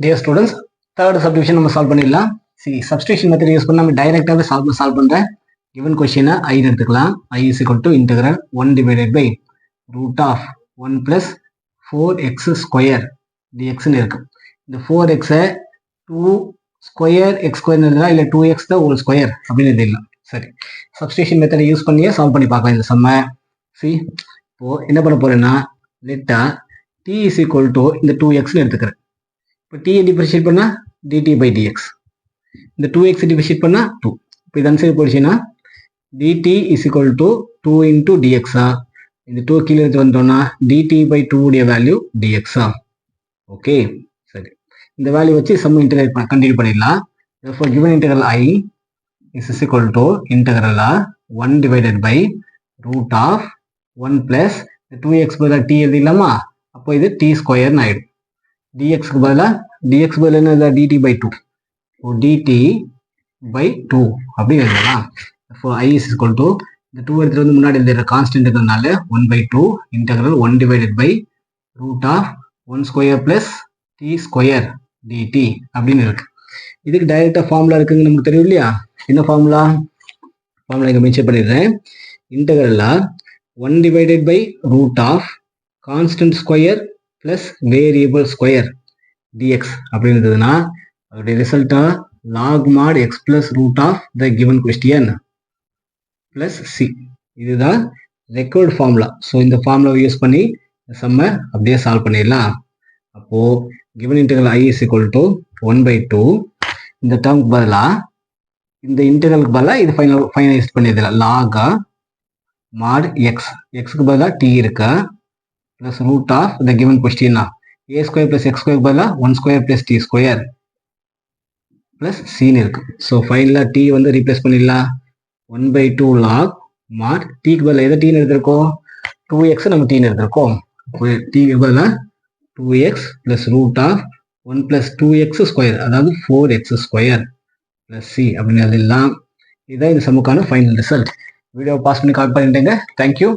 Dear students, third subdivision நம்ம solve பண்ணிடலாம். சரி, substitution method யூஸ் பண்ணி நம்ம டைரக்டாவே சால்வ் பண்ற given question I எடுத்துக்கலாம். I is equal to integral 1 divided by root of 1 plus 4x square dx ன்னு இருக்கு. இந்த 4x 2 square x square எழுதலாம், இல்ல 2x the whole square அப்படின்னு எழுதலாம். சரி, substitution method யூஸ் பண்ணியே சால்வ் பண்ணி பார்க்கலாம் இந்த சம்ம. see, இப்போ என்ன பண்ண போறேன்னா let t is equal to இந்த 2x ன்னு எடுத்துக்கிறேன். இப்போ t டிஃபரன்ஷியேட் பண்ணா dt by dx, இந்த 2x டிஃபரன்ஷியேட் பண்ணா 2. இப்போ இது answer போடுச்சுன்னா dt is equal to 2 into dx. இந்த 2 கீழே எடுத்து வந்தோம்னா dt by 2 உடைய வேல்யூ dx. ஓகே, சரி, இந்த வேல்யூ வச்சு சம் இன்டகிரேட் கண்டினியூ பண்ணிடலாம். therefore given integral I is equal to integral 1 divided by root of 1 plus 2x பதிலா t எழுதிடலாமா? அப்போ இது t ஸ்கொயர்னு ஆயிடும். dx க்கு பதிலா என்ன dt by 2. so dt by 2 அப்படி எழுதலாம். for I is equal to இந்த 2 எடுத்து வந்து முன்னாடி எழுதுற கான்ஸ்டன்ட் இருக்கிறதுனால 1 by 2 integral 1 divided by root of 1 square plus t square dt அப்படின்னு இருக்கு. இதுக்கு டைரக்டா ஃபார்முலா இருக்குன்னு நமக்கு தெரியும் இல்லையா? என்ன ஃபார்முலா இங்க மென்ஷன் பண்ணிடுறேன். integral 1 divided by root of constant square plus variable square dx அப்படின்றதுன்னா அதோடைய ரிசல்ட்டா log mod x plus root of the given question plus c. இதுதான் ரெக்வயர்ட் ஃபார்முலா. ஸோ இந்த ஃபார்முலாவை யூஸ் பண்ணி சம்ம அப்படியே சால்வ் பண்ணிடலாம். அப்போ given integral I is equal to 1 by 2, இந்த டேர்முக்கு பதிலா இந்த இன்டெகிரலுக்கு பதிலா இது ஃபைனலைஸ் பண்ணிடலாம். log mod x, xக்கு பதிலா t இருக்கு, plus root of the given question a square plus x square பதிலா 1 square plus t square plus c இருக்கு. ஸோ ஃபைனலாக t வந்து ரீப்ளேஸ் பண்ணிடலாம். 1 by 2 log mod t க்கு பதிலா எதை t எடுத்திருக்கோம்? 2x நம்ம t எடுத்திருக்கோம். t க்கு பதிலா 2x plus root of 1 plus 2x square, அதாவது 4x square plus c அப்படின்னு எழுதலாம். இதுதான் இந்த சம்முக்கான ஃபைனல் ரிசல்ட். வீடியோ பாஸ் பண்ணி கால் பண்ணிட்டேங்க. தேங்க்யூ.